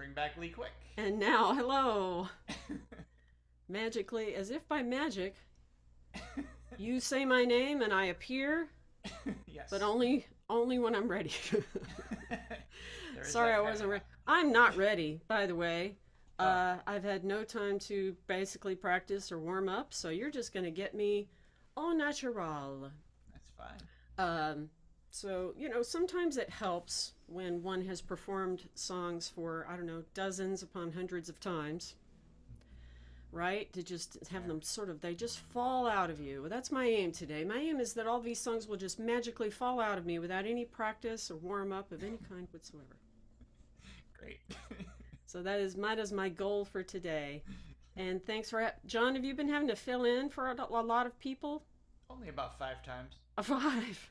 bring back Lee Quick. And now, hello. Magically, as if by magic, you say my name and I appear, Yes. but only when I'm ready. There is Sorry, that I wasn't caveat. ready. I'm not ready, by the way. Oh, I've had no time to basically practice or warm up, so you're just going to get me au natural. that's fine. Um, so, sometimes it helps when one has performed songs for, I don't know, dozens upon hundreds of times, right? To just have Yeah. them they just fall out of you. Well, that's my aim today. My aim is that all these songs will just magically fall out of me without any practice or warm up of any kind whatsoever. Great. So that is my goal for today. And thanks for John. Have you been having to fill in for a lot of people? Only about 5 times. A five.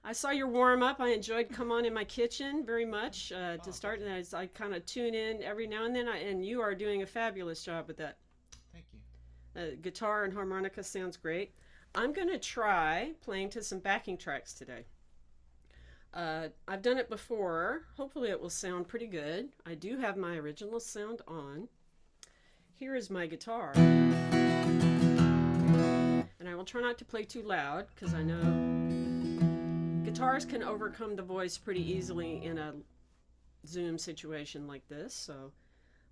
I saw your warm up. I enjoyed come on in my kitchen very much to Oh, start, thank you. and I kind of tune in every now and then. And you are doing a fabulous job with that. Thank you. Guitar and harmonica sounds great. I'm going to try playing to some backing tracks today. I've done it before. Hopefully, it will sound pretty good. I do have my original sound on. Here is my guitar. And I will try not to play too loud because I know guitars can overcome the voice pretty easily in a Zoom situation like this.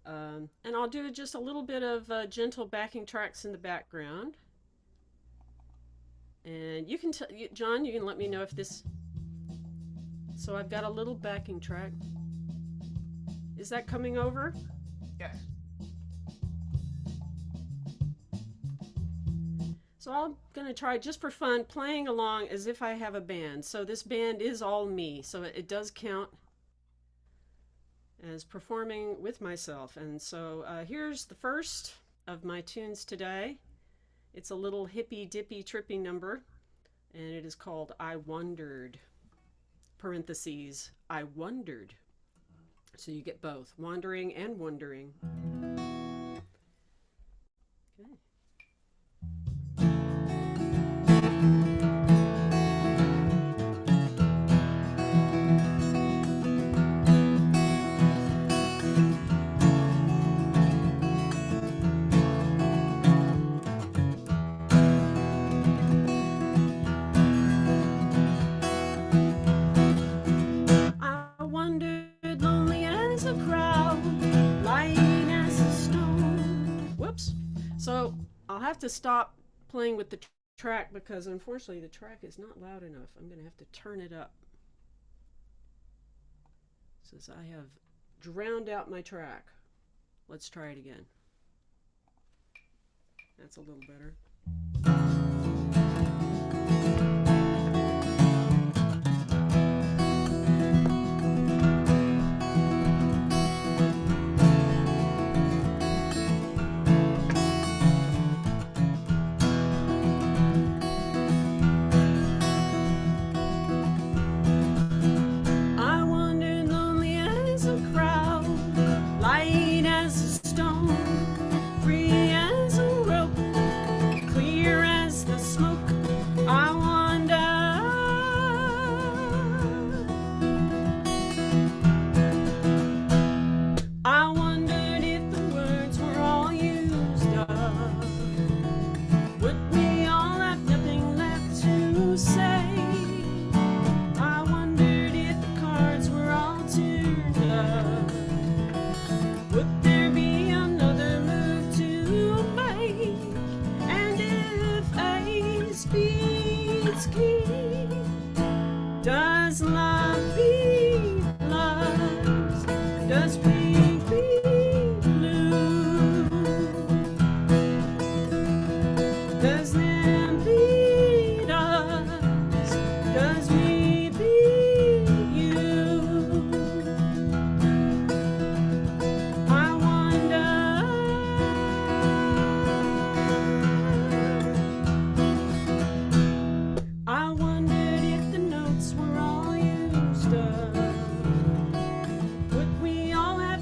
And I'll do just a little bit of gentle backing tracks in the background. And you can, John, you can let me know if this. So I've got a little backing track. Is that coming over? Yes. So I'm going to try just for fun playing along as if I have a band. So this band is all me. So it does count as performing with myself. And so here's the first of my tunes today. It's a little hippy dippy trippy number, and it is called I Wondered. Parentheses, I wondered. So you get both wandering and wondering. Okay. I wondered, lonely as a crowd, light as a stone. Whoops. So I'll have to stop playing with the track because unfortunately the track is not loud enough. I'm going to have to turn it up since I have drowned out my track. Let's try it again. That's a little better. I wandered lonely as a crowd, light as a stone, free as a rope, clear as the smoke. I wandered. I wondered if the words were all used up. Would we all have nothing left to say? I wondered if the cards were all turned up. Would there be another move to make? And if ace beats king, does love beat love? Does pink beat blue? Does them beat us? Does me beat you? I wonder. I wondered if the notes were all used up. Would we all have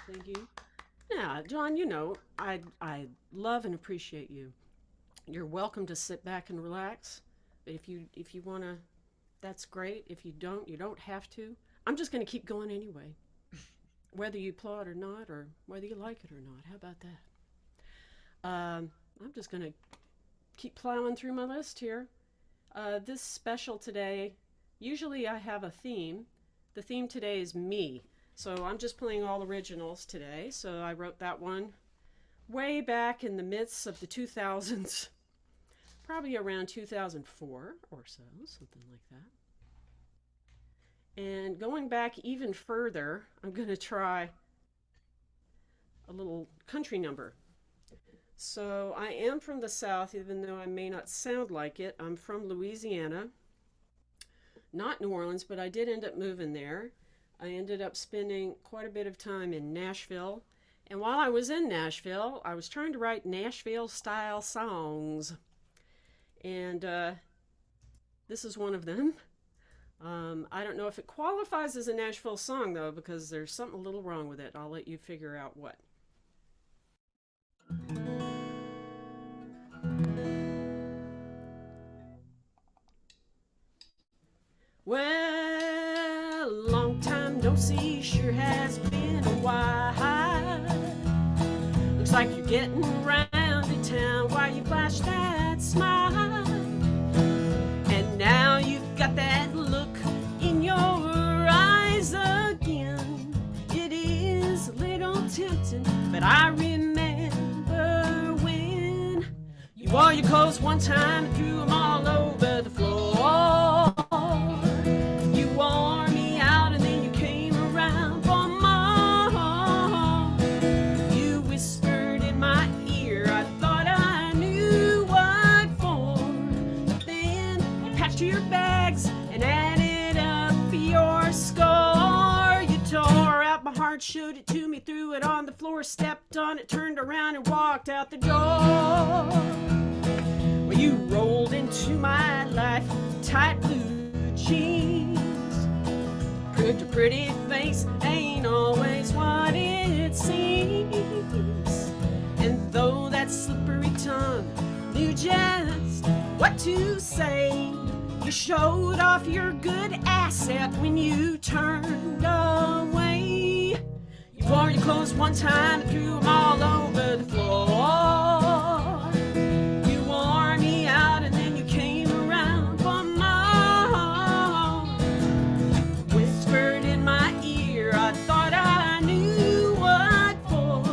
Thank you. Yeah, John, I love and appreciate you. You're welcome to sit back and relax. But if you want to, that's great. If you don't have to. I'm just going to keep going anyway. Whether you applaud or not, or whether you like it or not. How about that? I'm just going to keep plowing through my list here. This special today, usually I have a theme. The theme today is me. So I'm just playing all originals today. So I wrote that one way back in the midst of the 2000s, probably around 2004 or so, something like that. And going back even further, I'm going to try a little country number. So I am from the South, even though I may not sound like it. I'm from Louisiana, not New Orleans, but I did end up moving there. I ended up spending quite a bit of time in Nashville. And while I was in Nashville, I was trying to write Nashville style songs. And this is one of them. I don't know if it qualifies as a Nashville song, though, because there's something a little wrong with it. I'll let you figure out what. Well, long time no see, sure has been a while. Looks like you're getting around to town while you flash that smile. And now you've got that look in your eyes again. It is a little tempting, but I remember when you wore your clothes one time and threw them all over the floor. You wore me out and then you came around for more. You whispered in my ear, I thought I knew what for. But then you packed your bags and added up your score. You tore out my heart, showed it to me, threw it on the floor, stepped on it, turned around and walked out the door. Well, you rolled into my life, tight blue jeans. Proved a pretty face ain't always what it seems. And though that slippery tongue knew just what to say, you showed off your good asset when you turned away. You wore your clothes one time and threw them all over the floor. You wore me out and then you came around for more. Whispered in my ear, I thought I knew what for.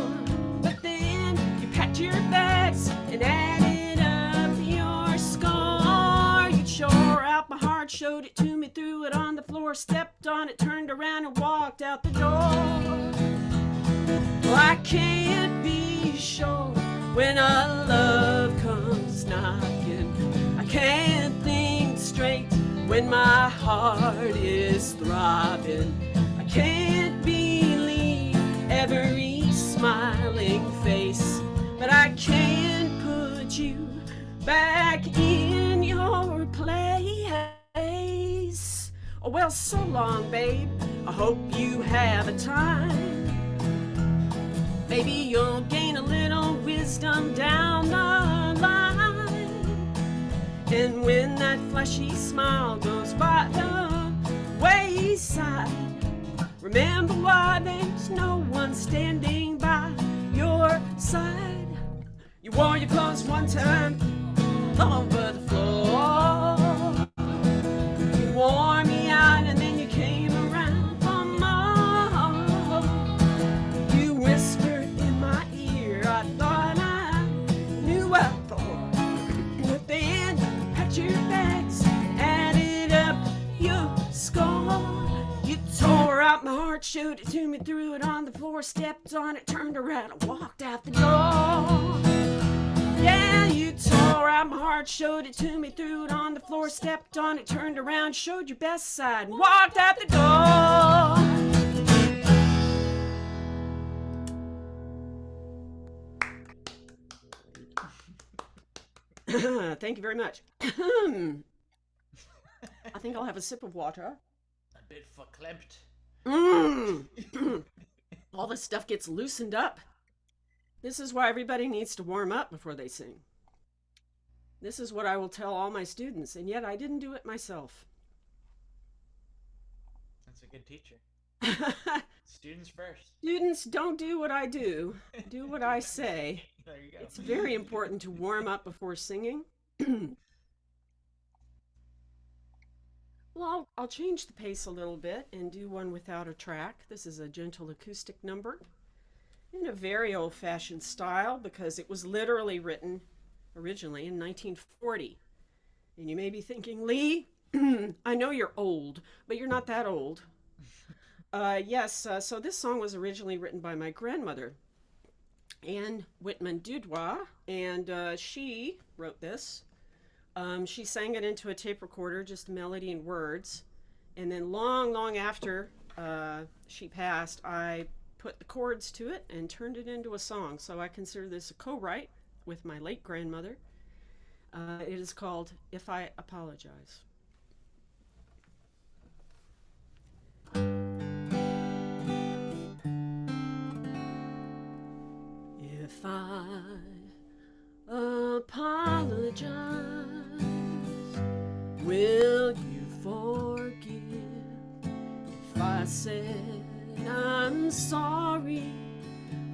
But then you packed your bags and added up your score. You tore out my heart, showed it to me, threw it on the floor, stepped on it, turned around and walked out the door. Well, I can't be sure when a love comes knocking. I can't think straight when my heart is throbbing. I can't believe every smiling face, but I can put you back in your place. Oh, well, so long, babe. I hope you have a time. Maybe you'll gain a little wisdom down the line. And when that flashy smile goes by the wayside, remember why there's no one standing by your side. You wore your clothes one time all over the floor. You wore me out and then you came around for more. You whispered in my ear, I thought I knew what for. But then you packed your bags, added up your score. You tore out my heart, showed it to me, threw it on the floor, stepped on it, turned around and walked out the door. Yeah, you tore out my heart, showed it to me, threw it on the floor, stepped on it, turned around, showed your best side, and walked out the door. Thank you very much. I think I'll have a sip of water. A bit verklempt. Oh, all this stuff gets loosened up. This is why everybody needs to warm up before they sing. This is what I will tell all my students, and yet I didn't do it myself. That's a good teacher. Students first. Students, don't do what I do. Do what I say. There you go. It's very important to warm up before singing. Well, I'll change the pace a little bit and do one without a track. This is a gentle acoustic number in a very old-fashioned style because it was literally written originally in 1940. And you may be thinking, Lee, I know you're old, but you're not that old. Yes, so this song was originally written by my grandmother, Anne Whitman Dudois, and she wrote this. She sang it into a tape recorder, just melody and words. And then long after she passed, I put the chords to it and turned it into a song. So I consider this a co-write with my late grandmother. It is called If I Apologize. If I apologize, will you forgive if I said I'm sorry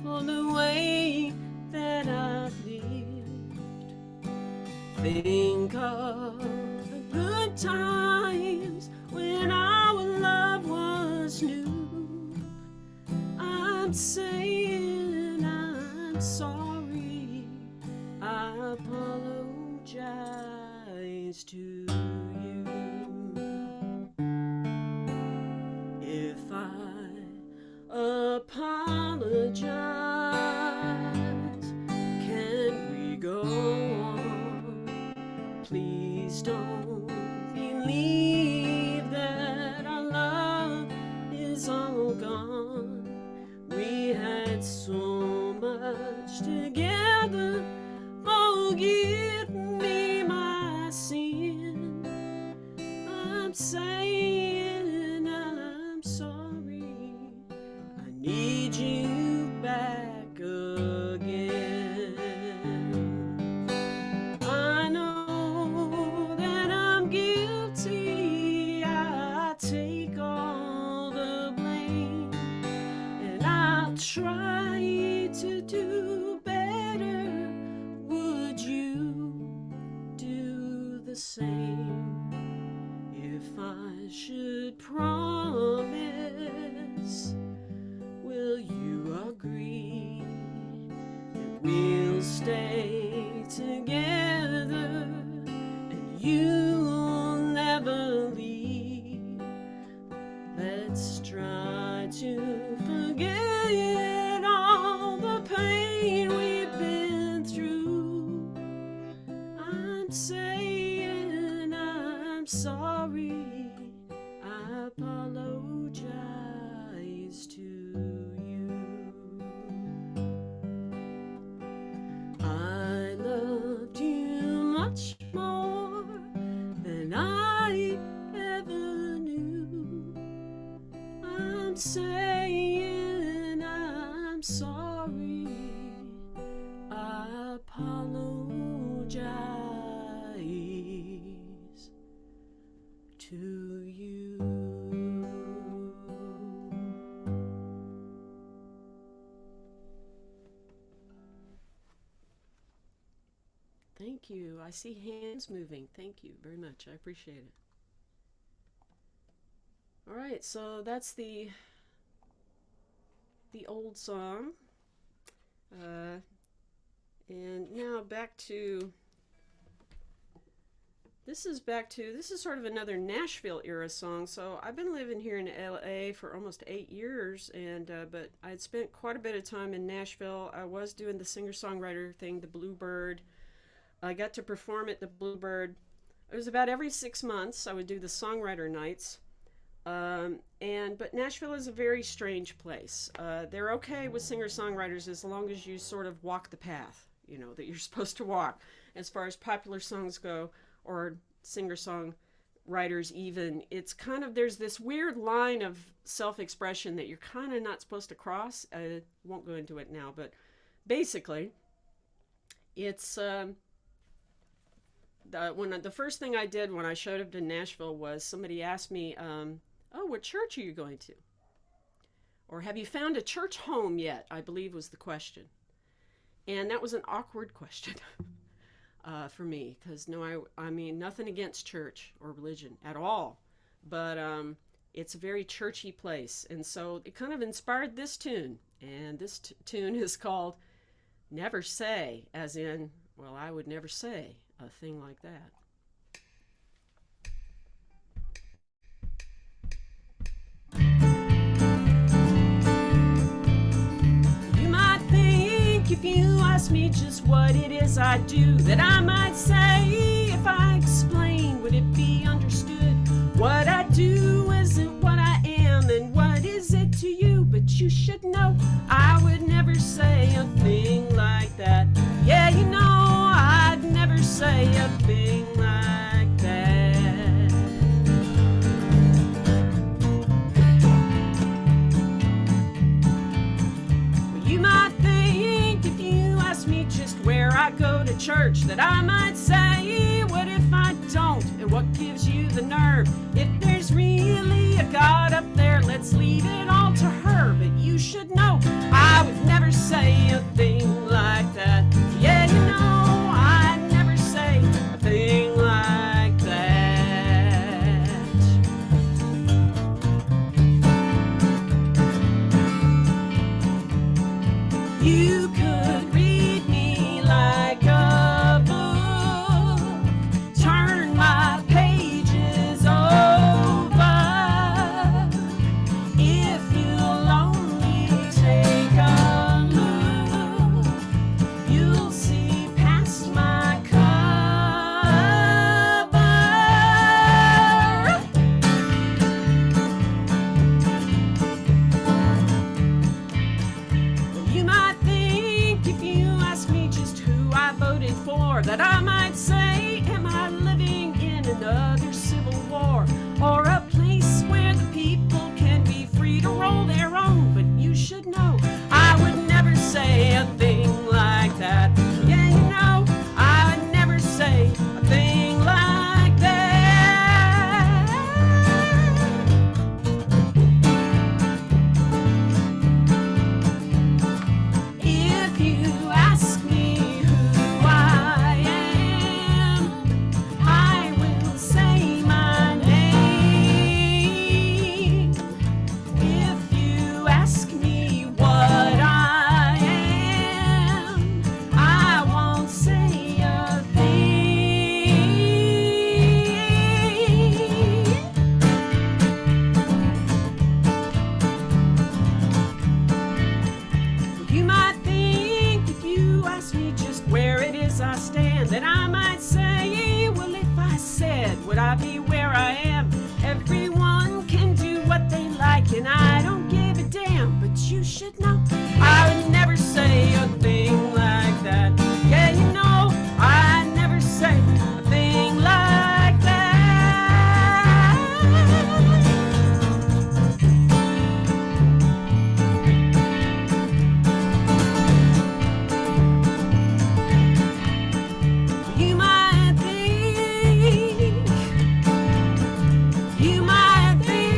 for the way that I've lived? Think of the good times when our love was new. I'm saying I'm sorry. I apologize to you. If I apologize, can we go on? Please don't believe that our love is all gone. We had so much together. Forgive me my sin. I'm saying I'm sorry. I need you back again. I know that I'm guilty. I take all the blame, and I'll try to do better. Would you do the same? If I should promise, will you agree that we'll stay together and you'll never leave? Let's try to forget all the pain we've been through. I'm saying I'm sorry. I apologize to you. I loved you much more than I ever knew. I'm saying I'm sorry. I apologize to you. Thank you. I see hands moving. Thank you very much. I appreciate it. All right, so that's the old song. And now back to this is sort of another Nashville era song. So I've been living here in LA for almost 8 years, and but I'd spent quite a bit of time in Nashville. I was doing the singer-songwriter thing, the Bluebird. I got to perform at the Bluebird. It was about every 6 months. I would do the songwriter nights. But Nashville is a very strange place. They're okay with singer-songwriters as long as you sort of walk the path, you know, that you're supposed to walk as far as popular songs go, or singer-song writers even, it's kind of, there's this weird line of self-expression that you're kind of not supposed to cross. I won't go into it now, but basically it's the first thing I did when I showed up to Nashville was somebody asked me, oh, what church are you going to? Or have you found a church home yet? I believe was the question. And that was an awkward question for me because no, I mean, nothing against church or religion at all, but it's a very churchy place. And so it kind of inspired this tune. And this tune is called Never Say, as in, well, I would never say a thing like that. You might think if you ask me just what it is I do, that I might say, if I explain, would it be understood? What I do isn't what I am, and what is it to you? But you should know I would never say a thing like that. Yeah, you know, I'd never say a thing like that. Well, you might think if you ask me just where I go to church, that I might say, what if I don't? And what gives you the nerve? If there's really a God up there, let's leave it all to her. But you should know I would never say a thing like that. Yeah, you know, I'd never say a thing like that. You could read me like a book, turn my pages over. If you'll only take a look, you'll see past my cover. You might think if you ask me just who I voted for, that I might say, am I living in another civil war? Or a place where the people can be free to roll their own? But you should know I would never say a thing like that. Yeah, you know, I would never say a thing like that. If you ask me who I am, I will say my name. If you ask me what I am, I won't say a thing. You might think if you ask me just where it is I stand, that I might say, well, if I said, would I be where I am? Everyone can do what they like, and I don't give a damn. But you should know I would never say a thing like that. Yeah, you know, I'd never say a thing like that. You might think, you might think.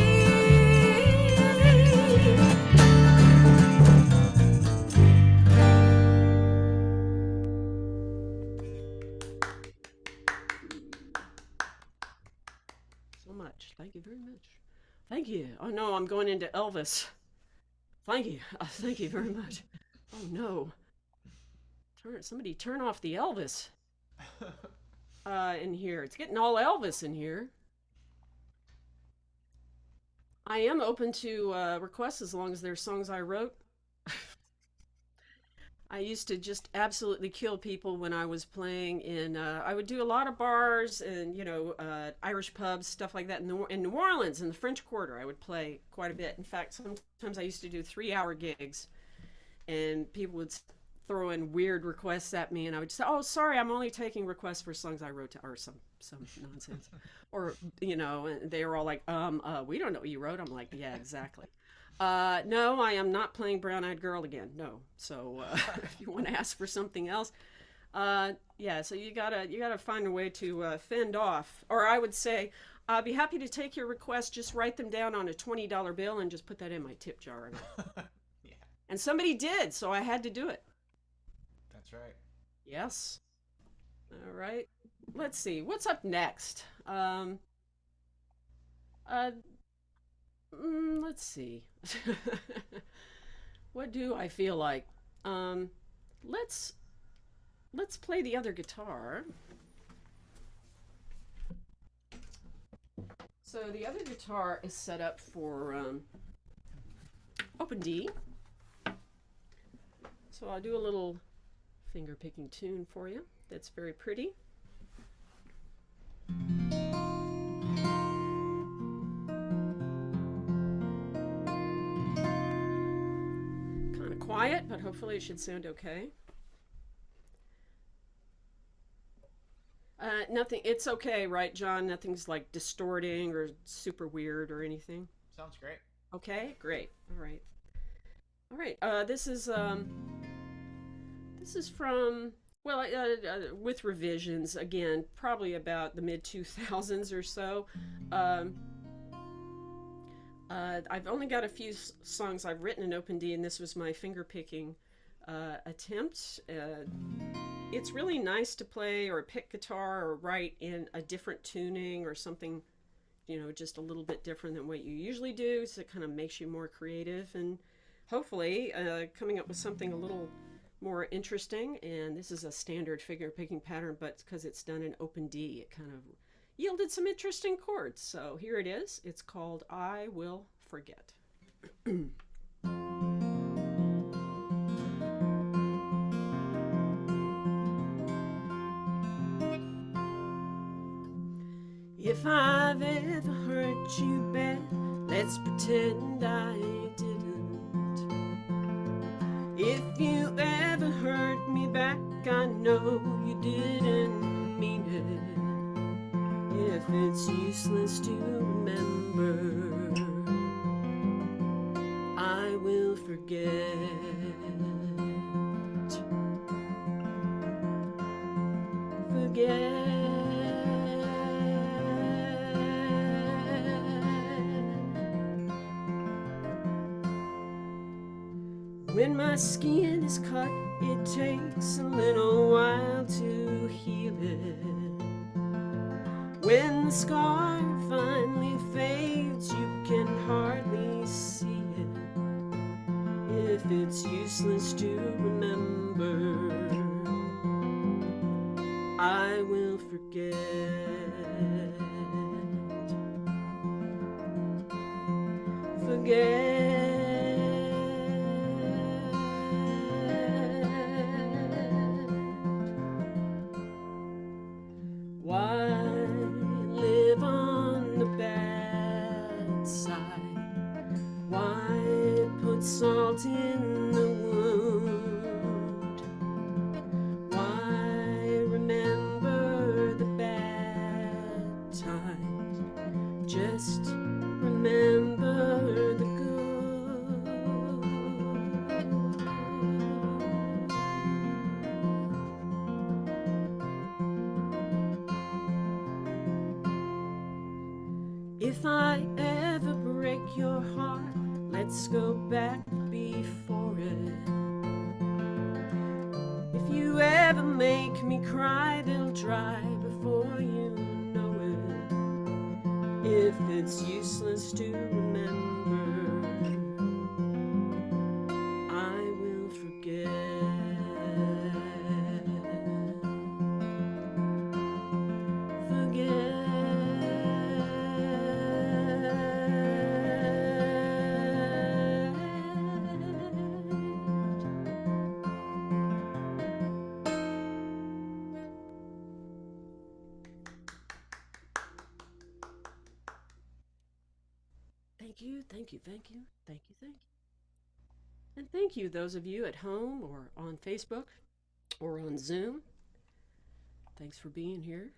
So much. Thank you very much. Thank you. Oh no, I'm going into Elvis. Thank you. Thank you very much. Oh no. Somebody turn off the Elvis in here. It's getting all Elvis in here. I am open to requests as long as they're songs I wrote. I used to just absolutely kill people when I was playing in. I would do a lot of bars and Irish pubs, stuff like that. In New Orleans, in the French Quarter, I would play quite a bit. In fact, sometimes I used to do 3-hour gigs, and people would throw in weird requests at me, and I would say, "Oh, sorry, I'm only taking requests for songs I wrote to or some some nonsense. Or, and they were all like, we don't know what you wrote. I'm like, yeah, exactly. No, I am not playing Brown Eyed Girl again. No. So if you want to ask for something else, yeah. So you gotta find a way to fend off, or I would say, I'll be happy to take your request. Just write them down on a $20 bill and just put that in my tip jar. Yeah, And somebody did, so I had to do it. that's right. Yes. All right. Let's see. What's up next? Uh, let's see. What do I feel like? Um, let's let's play the other guitar. So the other guitar is set up for open D. So I'll do a little finger picking tune for you. That's very pretty. Kind of quiet, but hopefully it should sound okay. Nothing. It's okay, right, John? Nothing's like distorting or super weird or anything. Sounds great. Okay, great. All right. All right. This is from, well, with revisions again, probably about the mid 2000s or so. Um, I've only got a few songs I've written in Open D, and this was my finger picking attempt. It's really nice to play or pick guitar or write in a different tuning or something, just a little bit different than what you usually do. So it kind of makes you more creative and hopefully coming up with something a little more interesting. And this is a standard finger picking pattern, but because it's done in Open D, it kind of yielded some interesting chords. So here it is. It's called I Will Forget. If I've ever hurt you bad, let's pretend I didn't. If you ever hurt me back, I know you didn't mean it. If it's useless to remember, I will forget. Forget. When my skin is cut, it takes a little while to heal it. When the scar finally fades, you can hardly see it. If it's useless to remember, I will forget. Forget. Why live on the bad side? Why put salt in the wound? Why remember the bad times? Just remember the good. If I ever break your heart, let's go back before it. If you ever make me cry, they'll dry before you know it. If it's useless to remember, I will forget. Forget. Thank you, thank you, thank you, thank you, thank you. And thank you, those of you at home or on Facebook or on Zoom. Thanks for being here.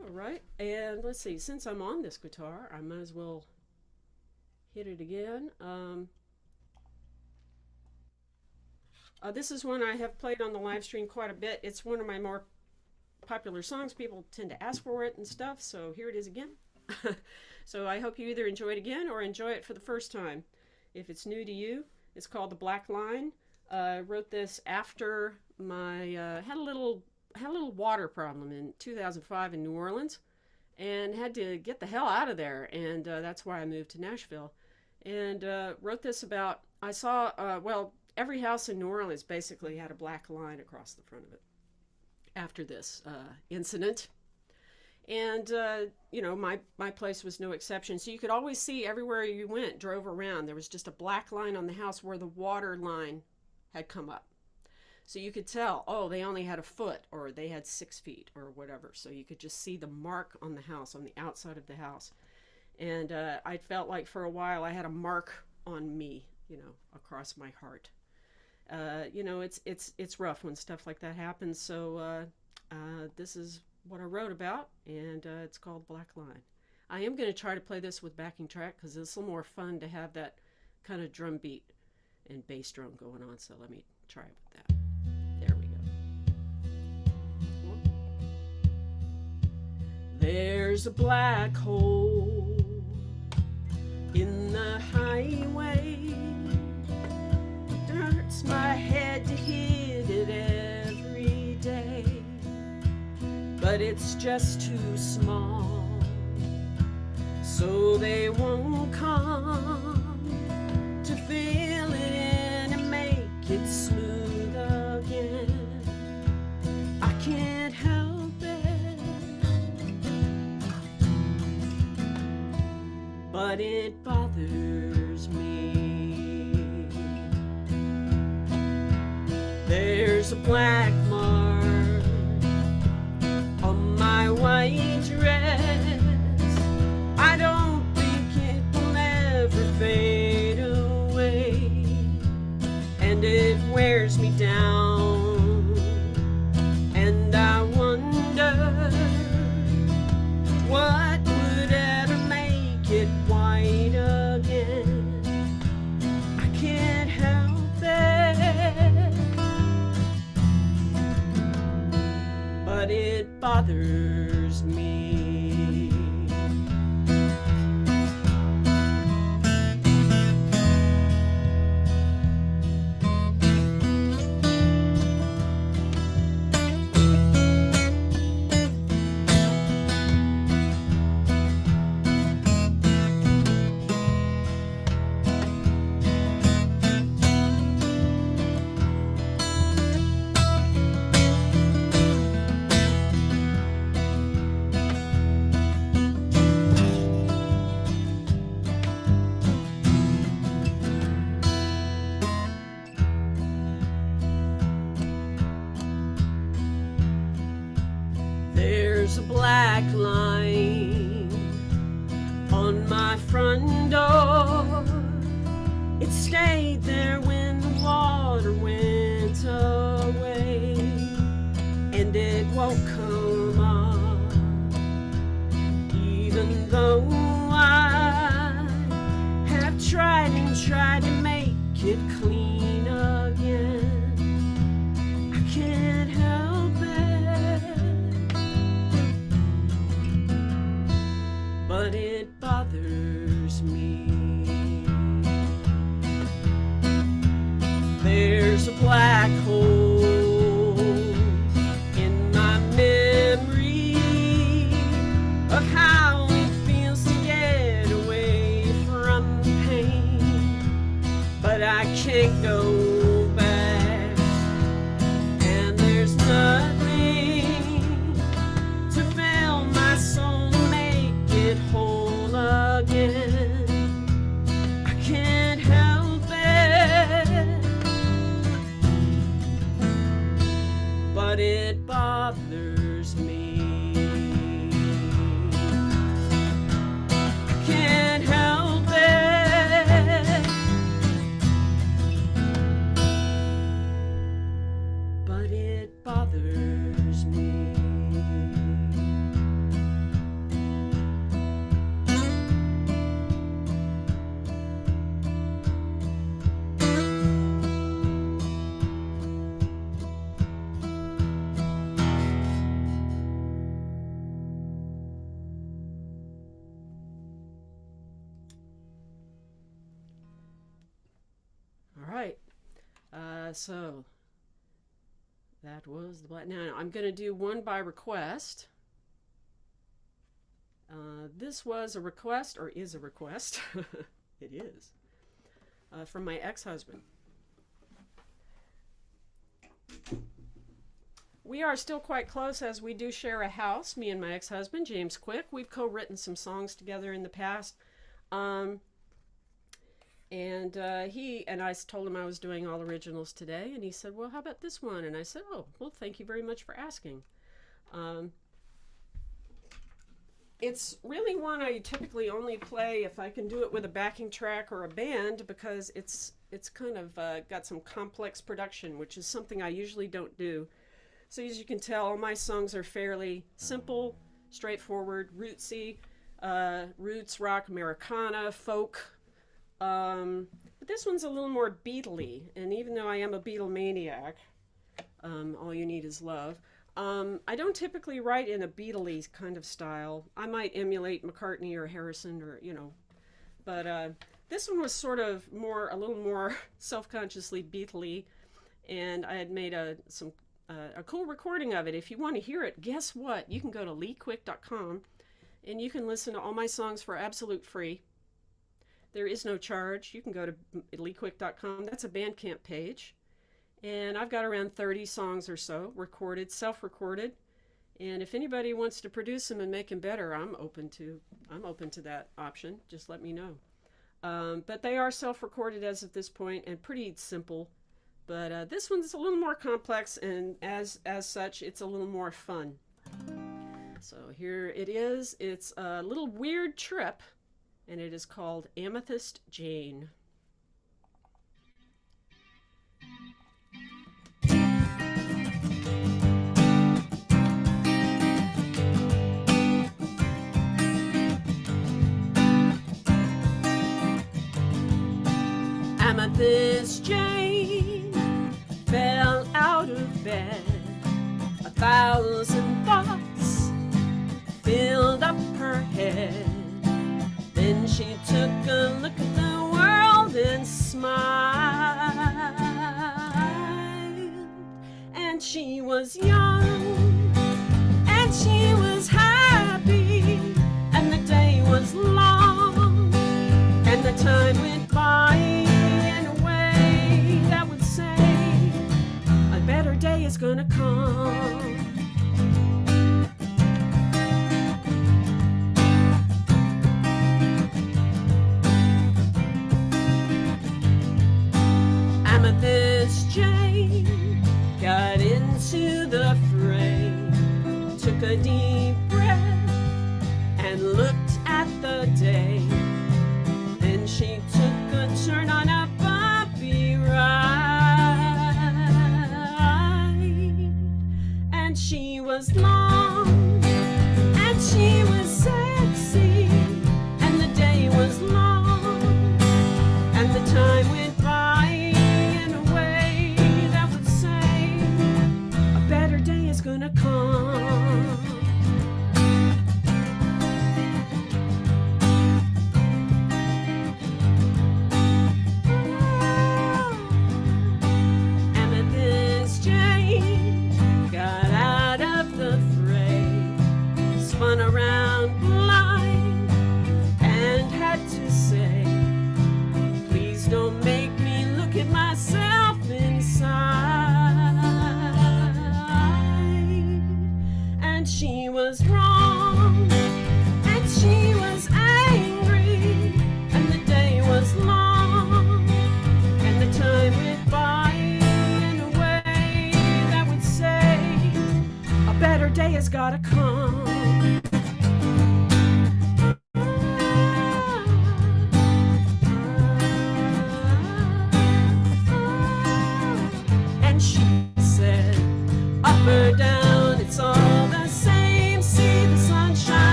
All right, and let's see, since I'm on this guitar, I might as well hit it again. This is one I have played on the live stream quite a bit. It's one of my more popular songs. People tend to ask for it and stuff, so here it is again. So I hope you either enjoy it again or enjoy it for the first time. If it's new to you, it's called The Black Line. I wrote this after my had a little water problem in 2005 in New Orleans, and had to get the hell out of there, and that's why I moved to Nashville. And wrote this about, I saw, well, every house in New Orleans basically had a black line across the front of it after this incident. And, you know, my place was no exception. So you could always see everywhere you went, drove around, there was just a black line on the house where the water line had come up. So you could tell, oh, they only had a foot, or they had 6 feet, or whatever. So you could just see the mark on the house, on the outside of the house. And I felt like for a while I had a mark on me, you know, across my heart. You know, it's rough when stuff like that happens. So this is what I wrote about, and it's called Black Line. I am going to try to play this with backing track because it's a little more fun to have that kind of drum beat and bass drum going on. So let me try it with that. There we go. There's a black hole in the highway. It hurts my head to hit it every day, but it's just too small, so they won't come to fill it in and make it smooth again. I can't help it, but it bothers me. There's a black mark on my white dress. I don't think it will ever fade away, and it wears me down, and I wonder what would ever make it white again. I can't help it, but it bothers me. There's a black line on my front door. It stayed there when the water went away, and it won't come off, even though I have tried and tried to make it clean again. I can't help it, but it bothers me. There's a black hole in my memory of how it feels to get away from pain, but I can't go back, and there's nothing to fill my soul, make it whole again. I can't help it, but it bothers me. I can't help it, but it bothers me. So that was the black. Now I'm going to do one by request. This was a request, or is a request. It is. From my ex-husband. We are still quite close as we do share a house, me and my ex-husband, James Quick. We've co-written some songs together in the past. I told him I was doing all originals today, and he said, well, how about this one? And I said, oh, well, thank you very much for asking. It's really one I typically only play if I can do it with a backing track or a band, because it's kind of got some complex production, which is something I usually don't do. So as you can tell, all my songs are fairly simple, straightforward, rootsy, roots, rock, Americana, folk. But this one's a little more Beatle-y, and even though I am a Beatlemaniac, all you need is love, I don't typically write in a Beatle-y kind of style. I might emulate McCartney or Harrison, or but this one was sort of a little more self-consciously Beatle-y, and I had made a cool recording of it. If you want to hear it, guess what? You can go to leequick.com, and you can listen to all my songs for absolute free. There is no charge. You can go to leequick.com. That's a Bandcamp page. And I've got around 30 songs or so recorded, self-recorded. And if anybody wants to produce them and make them better, I'm open to that option. Just let me know. But they are self-recorded as of this point and pretty simple. But this one's a little more complex, and as such, it's a little more fun. So here it is. It's a little weird trip, and it is called Amethyst Jane. Amethyst Jane fell out of bed. 1,000 thoughts filled up her head. Then she took a look at the world and smiled. And she was young, and she was happy, and the day was long, and the time went by in a way that would say a better day is gonna come. Amethyst Jane got into the fray, took a deep breath and looked at the day. Then she took a turn on a bumpy ride, and she was long, and she was sexy, and the day was long, and the time went by in a way that would say a better day is gonna come.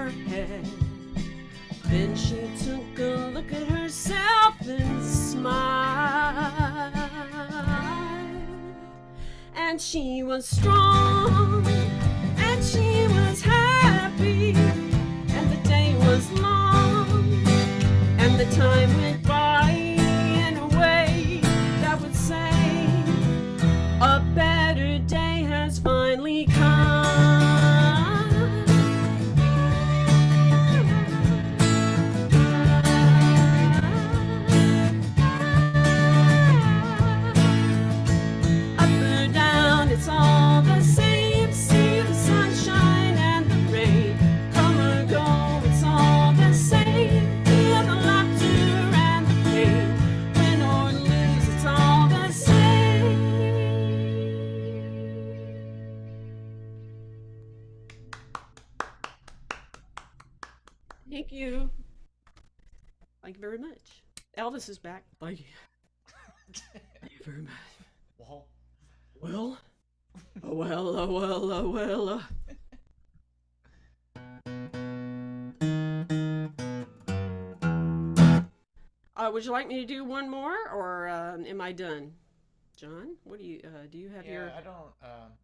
her head. Then she took a look at herself and smiled. And she was strong, and she was happy, and the day was long, and the time went by in a way that would say a better day has finally come. Up or down, it's all the same. See the sunshine and the rain. Come or go, it's all the same. Feel the laughter and the pain. Win or lose, it's all the same. Thank you. Thank you very much. Elvis is back. Thank you. Thank you very much. Well, Well, well. Would you like me to do one more, or am I done? John, what do you have yeah, your... I don't.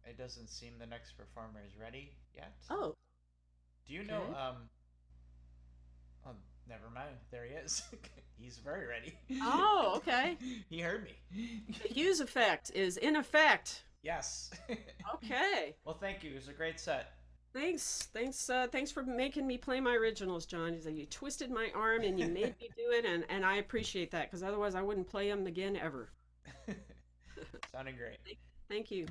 It doesn't seem the next performer is ready yet. Oh, Do you know? okay. Oh, never mind. There he is. He's very ready. Oh, okay. He heard me. The Hughes effect is in effect. Yes. Okay. Well, thank you. It was a great set. Thanks for making me play my originals, John. You twisted my arm and you made me do it, and I appreciate that, because otherwise I wouldn't play them again ever. Sounding great. Thank you.